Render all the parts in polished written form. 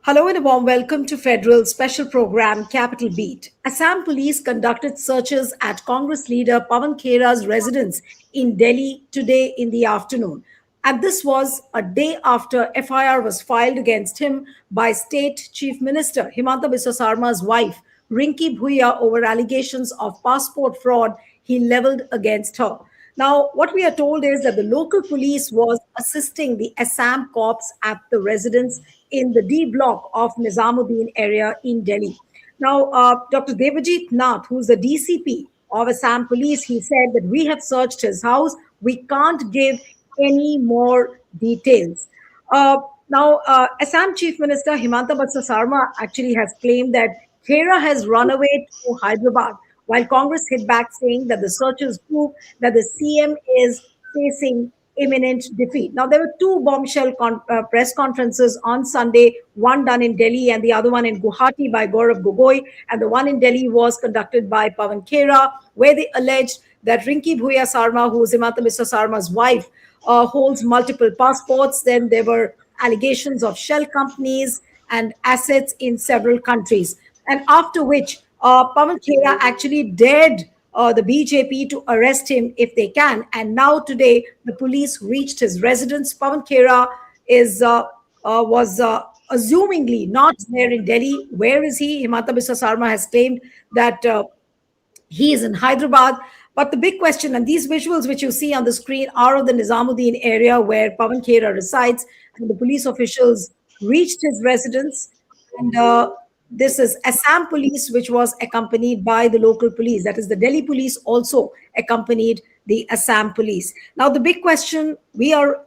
Hello and a warm welcome to Federal Special Program Capital Beat. Assam Police conducted searches at Congress leader Pawan Khera's residence in Delhi today in the afternoon. And this was a day after FIR was filed against him by State Chief Minister Himanta Biswa Sarma's wife, Riniki Bhuyan, over allegations of passport fraud he leveled against her. Now, what we are told is that the local police was assisting the Assam cops at the residence in the D block of Nizamuddin area in Delhi. Now, Dr. Debajit Nath, who's the DCP of Assam Police, he said that we have searched his house. We can't give any more details. Assam Chief Minister Himanta Biswa Sarma actually has claimed that Khera has run away to Hyderabad, while Congress hit back saying that the searches prove that the CM is facing imminent defeat. Now, there were two bombshell press conferences on Sunday, one done in Delhi and the other one in Guwahati by Gaurav Gogoi. And the one in Delhi was conducted by Pawan Khera, where they alleged that Riniki Bhuyan Sarma, who is Himanta Biswa Sarma's wife, holds multiple passports. Then there were allegations of shell companies and assets in several countries. And after which, Pawan Khera actually dared the BJP to arrest him if they can. And now today, the police reached his residence. Pawan Khera was assumingly not there in Delhi. Where is he? Himanta Biswa Sarma has claimed that he is in Hyderabad. But the big question, and these visuals which you see on the screen are of the Nizamuddin area where Pawan Khera resides, and the police officials reached his residence. And this is Assam Police, which was accompanied by the local police. That is, the Delhi police also accompanied the Assam Police. Now, the big question we are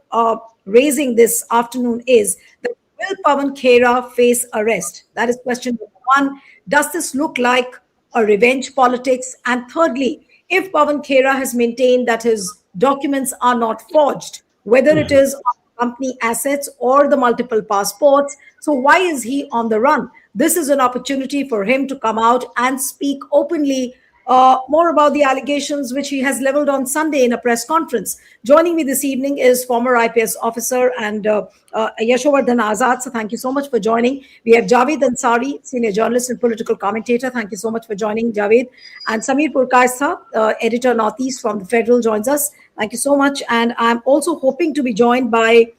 raising this afternoon is that will Pawan Khera face arrest? That is question number one. Does this look like a revenge politics? And thirdly, if Pawan Khera has maintained that his documents are not forged, whether it is company assets or the multiple passports, so why is he on the run? This is an opportunity for him to come out and speak openly more about the allegations which he has leveled on Sunday in a press conference. Joining me this evening is former IPS officer and Yashovardhan Azad. So thank you so much for joining. We have Javed Ansari, senior journalist and political commentator. Thank you so much for joining, Javed. And Samir Purkaistha, editor Northeast from the Federal, joins us. Thank you so much. And I'm also hoping to be joined by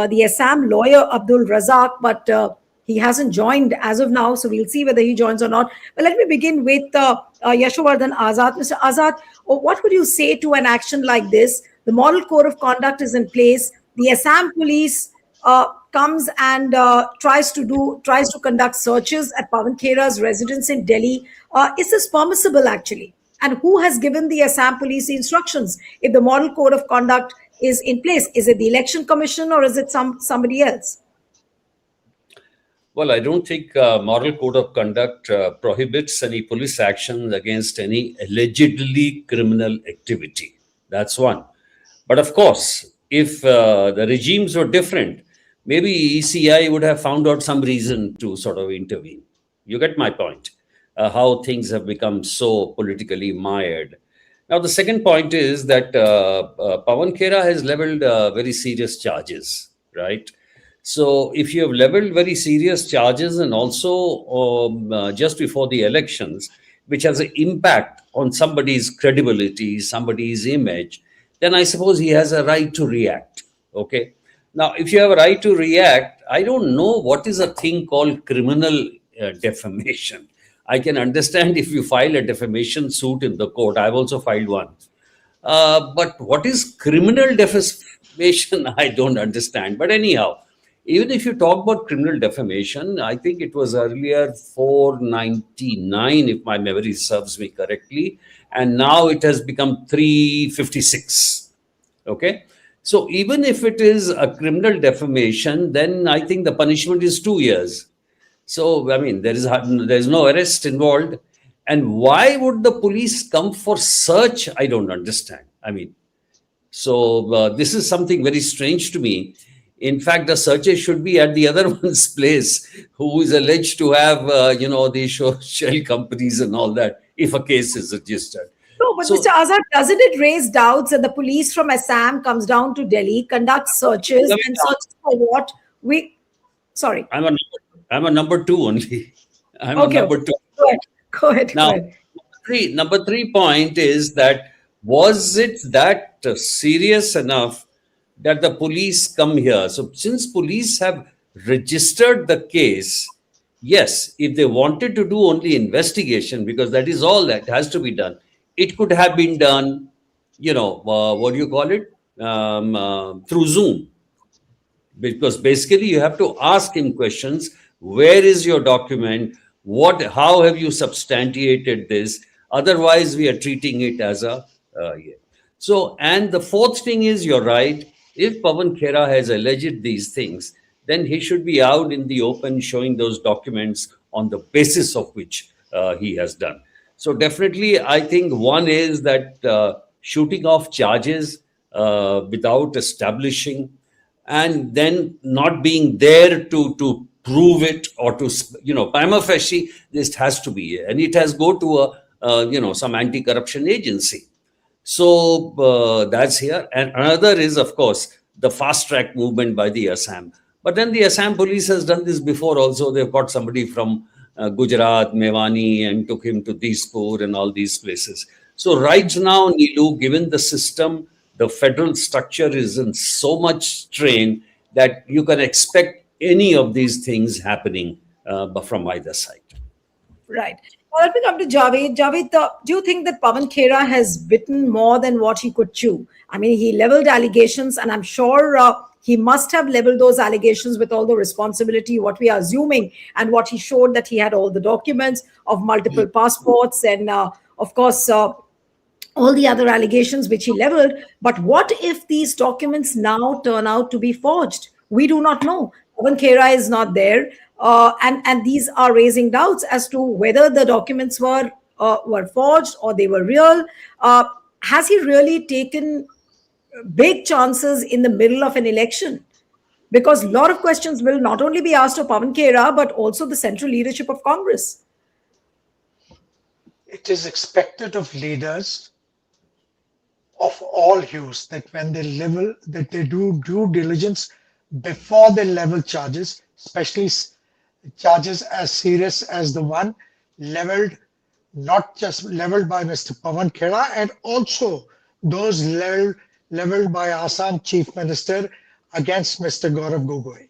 the Assam lawyer Abdul Razak, but he hasn't joined as of now, so we'll see whether he joins or not. But let me begin with Yashovardhan Azad. Mr. Azad, what would you say to an action like this? The model code of conduct is in place. The Assam police comes and tries to conduct searches at Pawan Khera's residence in Delhi. Is this permissible actually? And who has given the Assam police the instructions if the model code of conduct is in place? Is it the Election Commission or is it somebody else? Well, I don't think moral code of conduct prohibits any police action against any allegedly criminal activity. That's one. But of course, if the regimes were different, maybe ECI would have found out some reason to sort of intervene. You get my point, how things have become so politically mired. Now, the second point is that Pawan Khera has leveled very serious charges, right? So if you have leveled very serious charges and also just before the elections, which has an impact on somebody's credibility, somebody's image, then I suppose he has a right to react. Okay. Now, if you have a right to react, I don't know what is a thing called criminal defamation. I can understand if you file a defamation suit in the court. I've also filed one. But what is criminal defamation? I don't understand. But anyhow, even if you talk about criminal defamation, I think it was earlier 499, if my memory serves me correctly, and now it has become 356. Okay. So even if it is a criminal defamation, then I think the punishment is 2 years. So, I mean, there is no arrest involved. And why would the police come for search? I don't understand. I mean, so this is something very strange to me. In fact, the searches should be at the other one's place who is alleged to have, the shell companies and all that, if a case is registered. No, but Mr. Azad, doesn't it raise doubts that the police from Assam comes down to Delhi, conducts searches, and searches for what? I'm a number two only. I'm a Okay, okay. number two. Go ahead. Go ahead. Go Now, ahead. number three point is that was it that serious enough that the police come here? So, since police have registered the case, yes, if they wanted to do only investigation, because that is all that has to be done, it could have been done, what do you call it? Through Zoom, because basically you have to ask him questions. Where is your document? How have you substantiated this? Otherwise we are treating it as a yeah. So, and the fourth thing is, you're right, if Pawan Khera has alleged these things, then he should be out in the open showing those documents on the basis of which he has done. So definitely, I think one is that shooting off charges without establishing, and then not being there to prove it, or to prima facie, this has to be, and it has go to a some anti-corruption agency. So that's here. And another is, of course, the fast track movement by the Assam. But then the Assam police has done this before also. They've got somebody from Gujarat, Mewani, and took him to Dispur and all these places. So right now, Nilu, given the system, the federal structure is in so much strain that you can expect any of these things happening from either side. Right. Now let me come to Javed. Javed, do you think that Pawan Khera has bitten more than what he could chew? I mean, he leveled allegations, and I'm sure he must have leveled those allegations with all the responsibility, what we are assuming, and what he showed, that he had all the documents of multiple passports, and of course, all the other allegations which he leveled. But what if these documents now turn out to be forged? We do not know. Pawan Khera is not there, and these are raising doubts as to whether the documents were forged or they were real. Has he really taken big chances in the middle of an election? Because a lot of questions will not only be asked of Pawan Khera, but also the central leadership of Congress. It is expected of leaders of all hues that when they level, that they do due diligence before they level charges, especially charges as serious as the one leveled, not just leveled by Mr. Pawan Khera, and also those leveled by Assam Chief Minister against Mr. Gaurav Gogoi.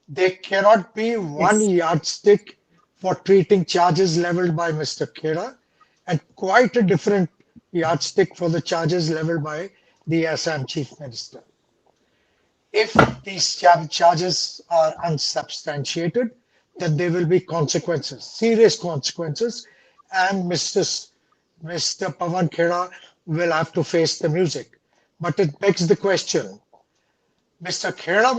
There cannot be one Yes. yardstick for treating charges leveled by Mr. Khera, and quite a different yardstick for the charges leveled by the Assam Chief Minister. If these charges are unsubstantiated, then there will be consequences, serious consequences, and Mr. Pawan Khera will have to face the music. But it begs the question, Mr. Khera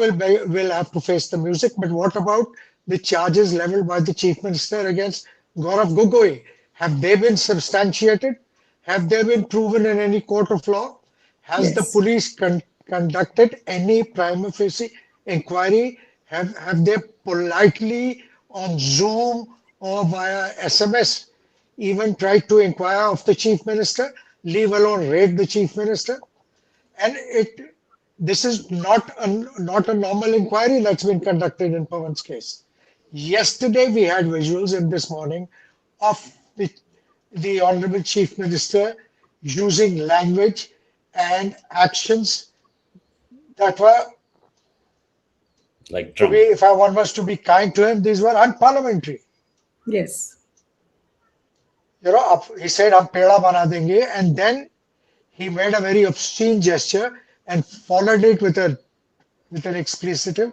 will have to face the music, but what about the charges leveled by the Chief Minister against Gaurav Gogoi? Have they been substantiated? Have they been proven in any court of law? Has the Yes. police conducted any prima facie inquiry? Have they politely on Zoom or via SMS even tried to inquire of the Chief Minister, leave alone raid the Chief Minister? And this is not a normal inquiry that's been conducted in Pawan's case. Yesterday we had visuals in this morning of the Honorable Chief Minister using language and actions that were, Like to be, Trump. if one was to be kind to him, these were unparliamentary. Yes. He said, "Hum peda bana denge," and then he made a very obscene gesture and followed it with an explicitive.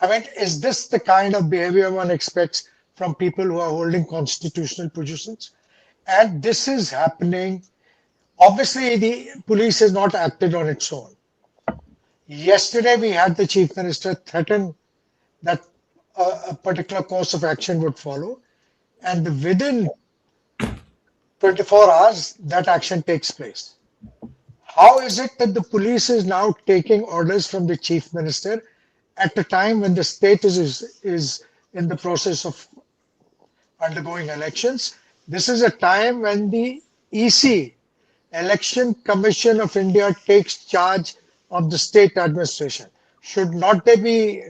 I mean, is this the kind of behavior one expects from people who are holding constitutional positions? And this is happening. Obviously, the police has not acted on its own. Yesterday, we had the Chief Minister threaten that a particular course of action would follow, and within 24 hours, that action takes place. How is it that the police is now taking orders from the Chief Minister at a time when the state is in the process of undergoing elections? This is a time when the EC, Election Commission of India, takes charge of the state administration. Should not they be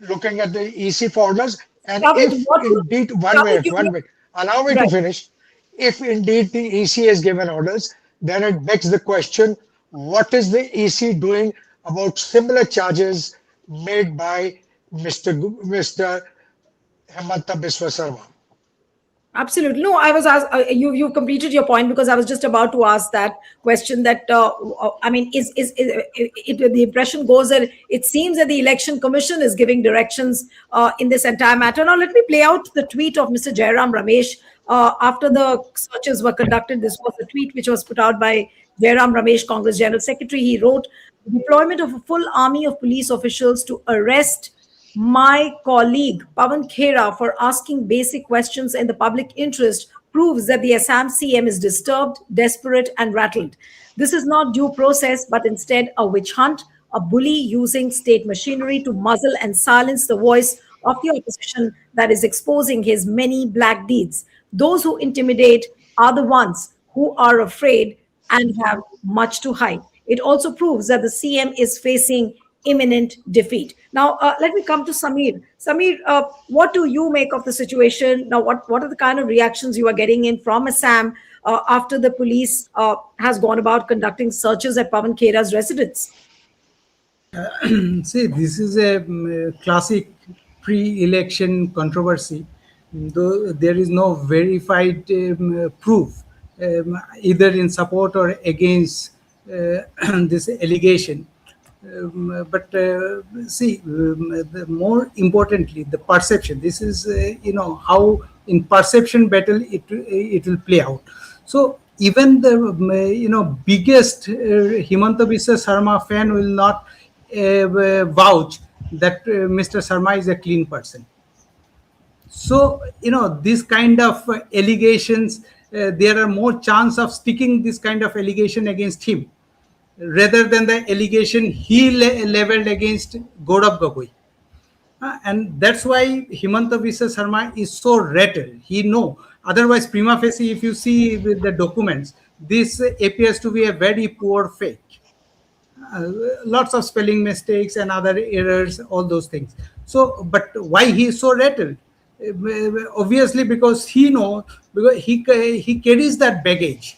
looking at the EC folders. And Javed, if what would indeed, Javed, you one minute, allow me to right? finish. If indeed the EC has given orders, then it begs the question, what is the EC doing about similar charges made by Mr. Himanta Biswa Sarma? Absolutely. No, I was asked, you completed your point because I was just about to ask that question that, I mean, the impression goes that it seems that the election commission is giving directions in this entire matter. Now, let me play out the tweet of Mr. Jairam Ramesh after the searches were conducted. This was a tweet which was put out by Jairam Ramesh, Congress General Secretary. He wrote, "The deployment of a full army of police officials to arrest my colleague Pawan Khera for asking basic questions in the public interest proves that the Assam CM is disturbed, desperate, and rattled. This is not due process, but instead a witch hunt, a bully using state machinery to muzzle and silence the voice of the opposition that is exposing his many black deeds. Those who intimidate are the ones who are afraid and have much to hide. It also proves that the CM is facing imminent defeat." Now, let me come to Samir. Samir, what do you make of the situation? Now, what are the kind of reactions you are getting in from Assam after the police has gone about conducting searches at Pawan Khera's residence? See, this is a classic pre-election controversy. Though there is no verified proof, either in support or against this allegation. But more importantly, the perception. This is, how in perception battle it will play out. So even the biggest Himanta Biswa Sarma fan will not vouch that Mr. Sarma is a clean person. So this kind of allegations, there are more chance of sticking this kind of allegation against him rather than the allegation he leveled against Gaurav Gogoi. And that's why Himanta Biswa Sarma is so rattled. He know. Otherwise, prima facie, if you see with the documents, this appears to be a very poor fake. Lots of spelling mistakes and other errors, all those things. So, but why he is so rattled? Obviously, because because he carries that baggage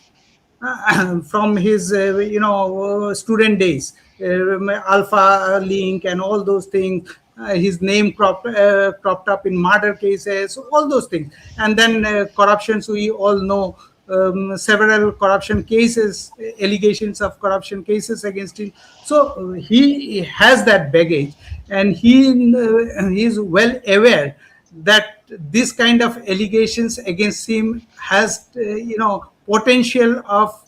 from his student days, Alpha Link and all those things. His name cropped up in murder cases, all those things, and then corruptions. We all know several corruption cases, allegations of corruption cases against him. So he has that baggage, and he is well aware that this kind of allegations against him has potential of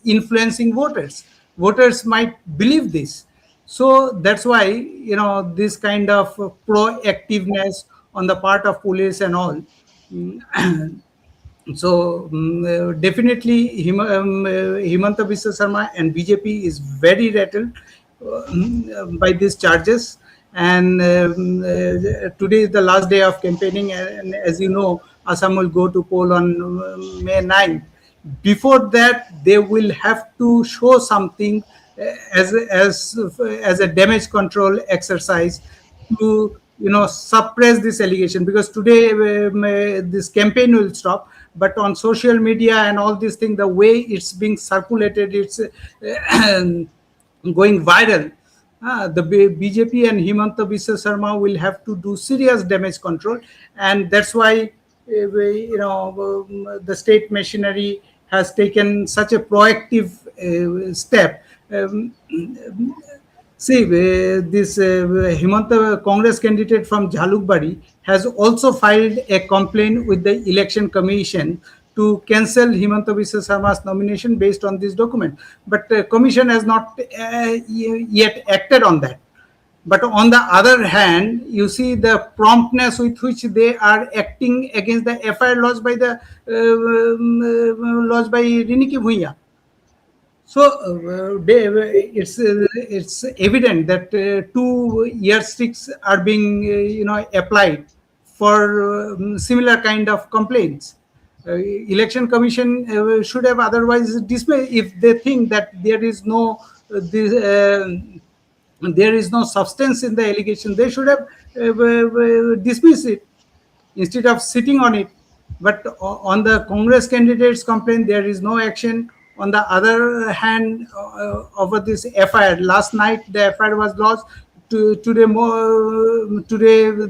influencing voters. Voters might believe this. So that's why this kind of proactiveness on the part of police and all. So definitely Himanta Biswa Sarma and BJP is very rattled by these charges. And today is the last day of campaigning, and as you know, Assam will go to poll on May 9th. Before that, they will have to show something as a damage control exercise to suppress this allegation, because today this campaign will stop, but on social media and all these things, the way it's being circulated, it's going viral. The BJP and Himanta Biswa Sarma will have to do serious damage control, and that's why the state machinery has taken such a proactive step. See, this Himanta Congress candidate from Jalukbari has also filed a complaint with the Election Commission to cancel Himanta Biswa Sarma's nomination based on this document. But Commission has not yet acted on that. But on the other hand, you see the promptness with which they are acting against the FIR lodged by Riniki Bhuyan. So it's evident that 2 yardsticks are being applied for similar kind of complaints. Election Commission should have otherwise dismissed if they think that there is no there is no substance in the allegation, they should have dismissed it instead of sitting on it. But on the Congress candidates complaint, there is no action. On the other hand, over this FIR, last night the FIR was lodged. Today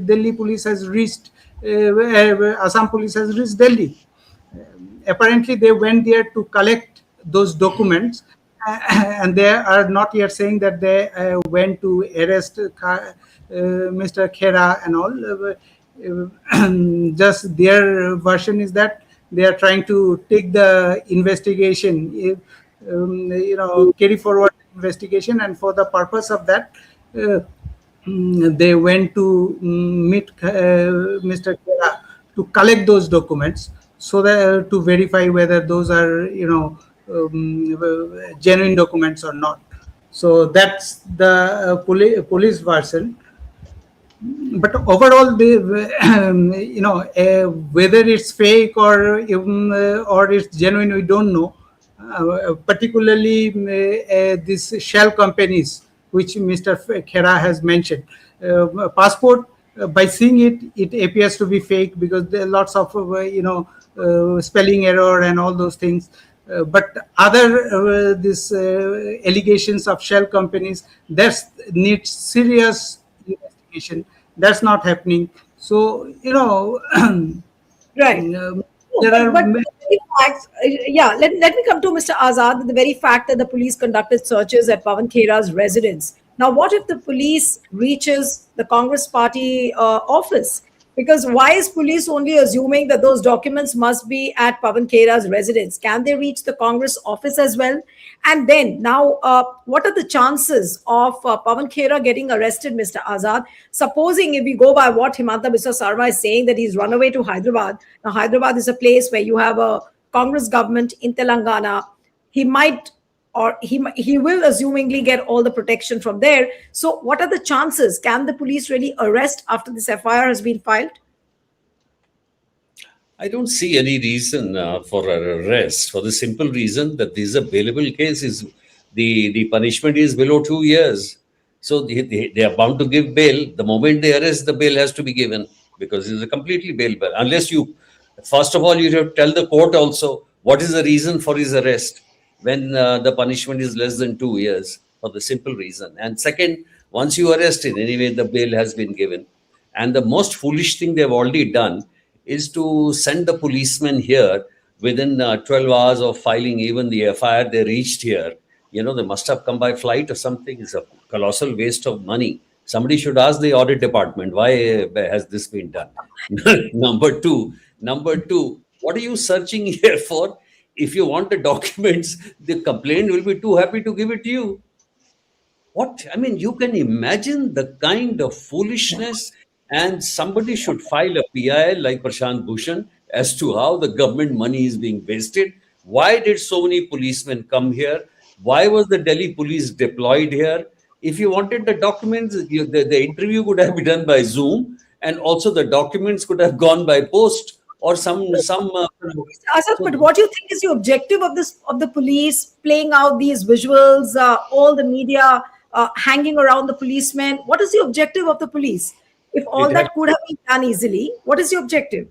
Delhi police has reached, Assam police has reached Delhi. Apparently they went there to collect those documents, and they are not yet saying that they went to arrest Mr. Khera and all. Just their version is that they are trying to take the investigation, carry forward investigation, and for the purpose of that, they went to meet Mr. Khera to collect those documents, so that to verify whether those are genuine documents or not. So that's the police version. But overall, whether it's fake or it's genuine, we don't know. Particularly these shell companies, which Mr. Khera has mentioned. Passport, by seeing it, it appears to be fake because there are lots of spelling error and all those things. But other this allegations of shell companies, that needs serious investigation. That's not happening. So Right. there are But the very fact, yeah, let me come to Mr. Azad. The very fact that the police conducted searches at Pawan Khera's residence. Now, what if the police reaches the Congress party office? Because why is police only assuming that those documents must be at Pawan Khera's residence? Can they reach the Congress office as well? And then now, what are the chances of Pawan Khera getting arrested, Mr. Azad? Supposing if we go by what Himanta Biswa Sarma is saying, that he's run away to Hyderabad. Now, Hyderabad is a place where you have a Congress government in Telangana. He might, or he will assumingly get all the protection from there. So what are the chances? Can the police really arrest after this FIR has been filed? I don't see any reason for an arrest, for the simple reason that this is a bailable case. The punishment is below 2 years. So they are bound to give bail. The moment they arrest, the bail has to be given because it's a completely bailable. Unless you, first of all, you have to tell the court also what is the reason for his arrest when the punishment is less than 2 years, for the simple reason. And second, once you arrest him, anyway, the bail has been given. And the most foolish thing they've already done is to send the policemen here within 12 hours of filing even the FIR. They reached here. They must have come by flight or something. It's a colossal waste of money. Somebody should ask the audit department, why has this been done? Number two, what are you searching here for? If you want the documents, the complaint will be too happy to give it to you. What? I mean, you can imagine the kind of foolishness, and somebody should file a PIL like Prashant Bhushan as to how the government money is being wasted. Why did so many policemen come here? Why was the Delhi police deployed here? If you wanted the documents, the interview could have been done by Zoom, and also the documents could have gone by post. Or some. Asad, but what do you think is the objective of the police playing out these visuals, all the media hanging around the policemen? What is the objective of the police? If all that could have been done easily, what is the objective?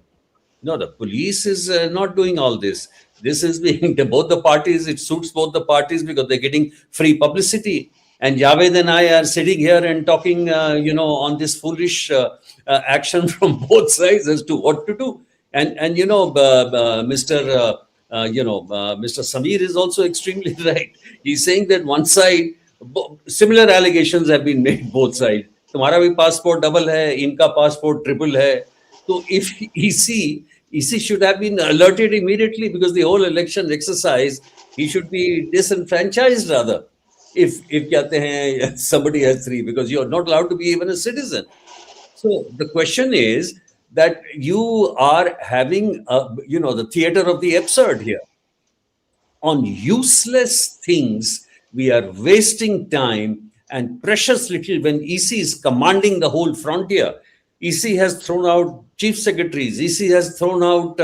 No, the police is not doing all this. This is being both the parties. It suits both the parties because they're getting free publicity. And Javed and I are sitting here and talking, on this foolish action from both sides as to what to do. And Mr. Sameer is also extremely right. He's saying that one side, similar allegations have been made both sides. तुम्हारा भी passport double है, इनका passport triple है. So if EC should have been alerted immediately, because the whole election exercise, he should be disenfranchised rather. If कहते हैं somebody has 3, because you're not allowed to be even a citizen. So the question is that you are having, the theater of the absurd here. On useless things, we are wasting time and precious little when EC is commanding the whole frontier. EC has thrown out chief secretaries. EC has thrown out,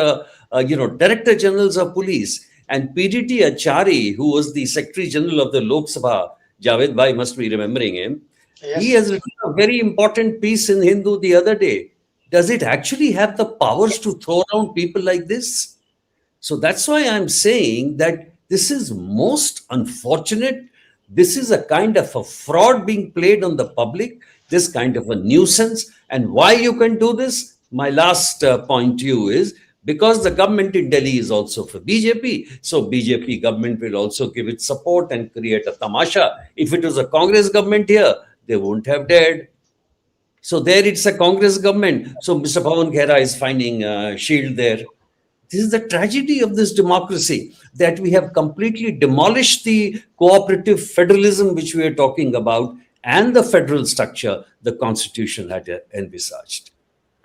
director generals of police. And PDT Achari, who was the secretary general of the Lok Sabha, Javed Bhai must be remembering him, He Yes. has written a very important piece in Hindu the other day. Does it actually have the powers to throw down people like this? So that's why I'm saying that this is most unfortunate. This is a kind of a fraud being played on the public, this kind of a nuisance. And why you can do this? My last point to you is because the government in Delhi is also for BJP. So BJP government will also give its support and create a tamasha. If it was a Congress government here, they won't have dared. So there it's a Congress government. So Mr. Pawan Khera is finding a shield there. This is the tragedy of this democracy, that we have completely demolished the cooperative federalism which we are talking about and the federal structure the constitution had envisaged.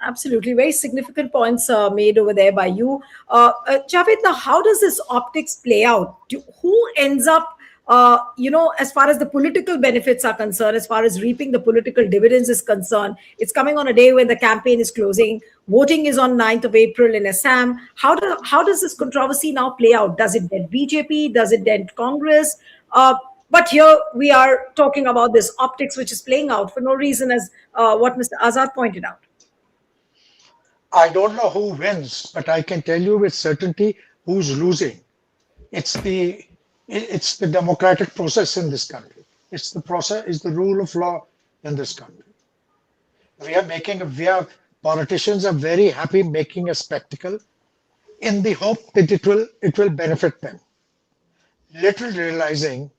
Absolutely. Very significant points made over there by you. Javed, now how does this optics play out? Who ends up, as far as the political benefits are concerned, as far as reaping the political dividends is concerned? It's coming on a day when the campaign is closing. Voting is on 9th of April in Assam. How does this controversy now play out? Does it dent BJP? Does it dent Congress? But here we are talking about this optics, which is playing out for no reason, as what Mr. Azad pointed out. I don't know who wins, but I can tell you with certainty who's losing. It's the it's the democratic process in this country. It's the process, is the rule of law in this country. Politicians are very happy making a spectacle in the hope that it will benefit them. Little realizing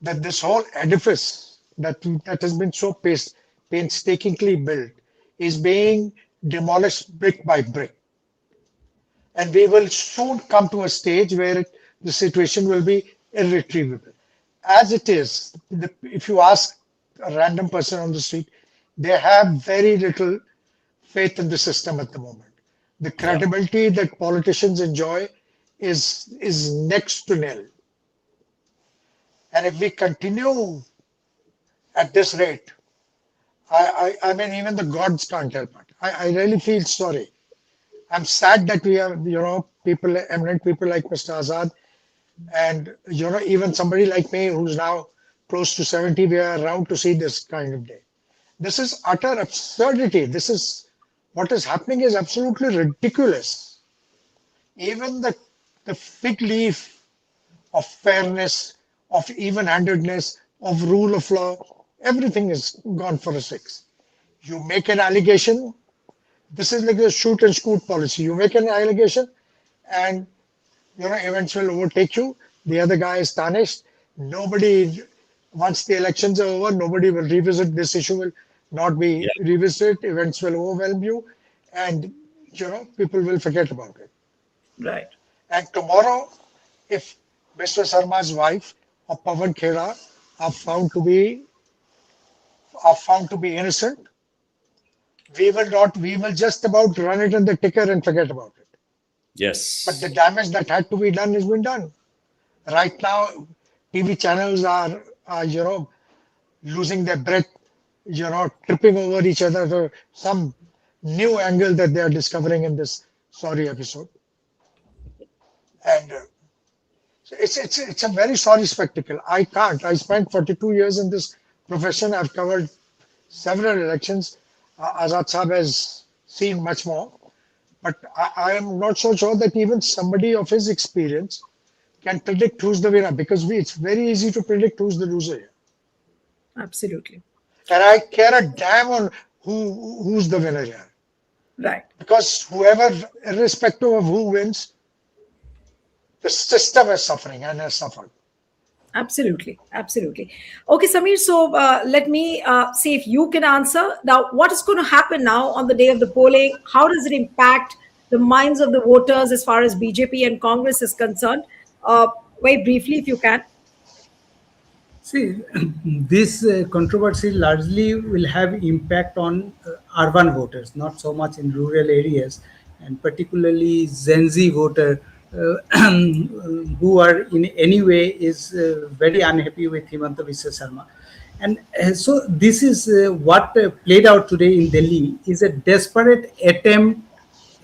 that this whole edifice that has been so painstakingly built is being demolished brick by brick. And we will soon come to a stage where the situation will be irretrievable. As it is, if you ask a random person on the street, they have very little faith in the system at the moment. The credibility that politicians enjoy is next to nil. And if we continue at this rate, I mean, even the gods can't help it. I really feel sorry. I'm sad that we have, people, eminent people like Mr. Azad, and, even somebody like me who's now close to 70, we are around to see this kind of day. This is utter absurdity. What is happening is absolutely ridiculous. Even the fig leaf of fairness, of even-handedness, of rule of law, everything is gone for a six. You make an allegation. This is like the shoot and scoot policy. You make an allegation and, events will overtake you. The other guy is tarnished. Nobody, once the elections are over, nobody will revisit this issue, will not be revisited. Events will overwhelm you and, people will forget about it. Right. And tomorrow, if Mr. Sarma's wife or Pawan Khera are found to be innocent, we will just about run it in the ticker and forget about it. Yes. But the damage that had to be done has been done. Right now, TV channels are losing their breath, tripping over each other for some new angle that they are discovering in this sorry episode. And it's a very sorry spectacle. I can't. I spent 42 years in this profession. I've covered several elections. Azad Saab has seen much more. But I am not so sure that even somebody of his experience can predict who's the winner, because it's very easy to predict who's the loser here. Absolutely. And I care a damn on who's the winner here. Right. Because whoever, irrespective of who wins, the system is suffering and has suffered. Absolutely. Absolutely. Okay, Samir. So let me see if you can answer. Now, what is going to happen now on the day of the polling? How does it impact the minds of the voters as far as BJP and Congress is concerned? Very briefly, if you can. See, this controversy largely will have impact on urban voters, not so much in rural areas, and particularly Gen Z voter who are in any way is very unhappy with Himanta Biswa Sarma. And so this is what played out today in Delhi is a desperate attempt,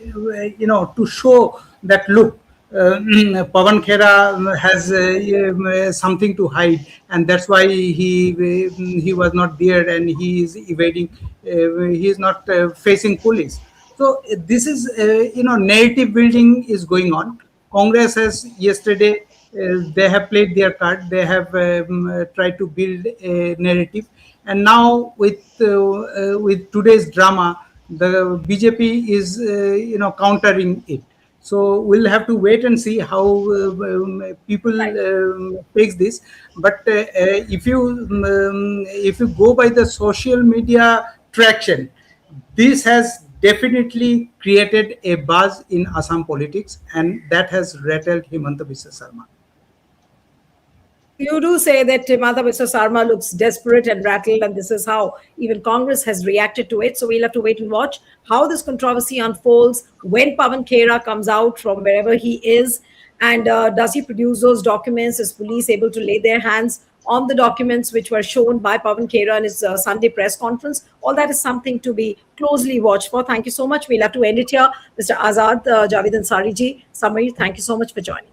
to show that, look, Pawan Khera has something to hide, and that's why he was not there, and he is evading. He is not facing police. So this is narrative building is going on. Congress has yesterday they have played their card. They have tried to build a narrative, and now with today's drama, the BJP is countering it. So we'll have to wait and see how people Right. takes this. But if you go by the social media traction, this has definitely created a buzz in Assam politics, and that has rattled Himanta Biswa Sarma. You do say that Himanta Biswa Sarma looks desperate and rattled, and this is how even Congress has reacted to it. So we'll have to wait and watch how this controversy unfolds when Pawan Khera comes out from wherever he is, and does he produce those documents? Is police able to lay their hands on the documents which were shown by Pawan Khera in his Sunday press conference? All that is something to be closely watched for. Thank you so much. We'll have to end it here. Mr. Azad, Javed Ansari ji, Samir, thank you so much for joining.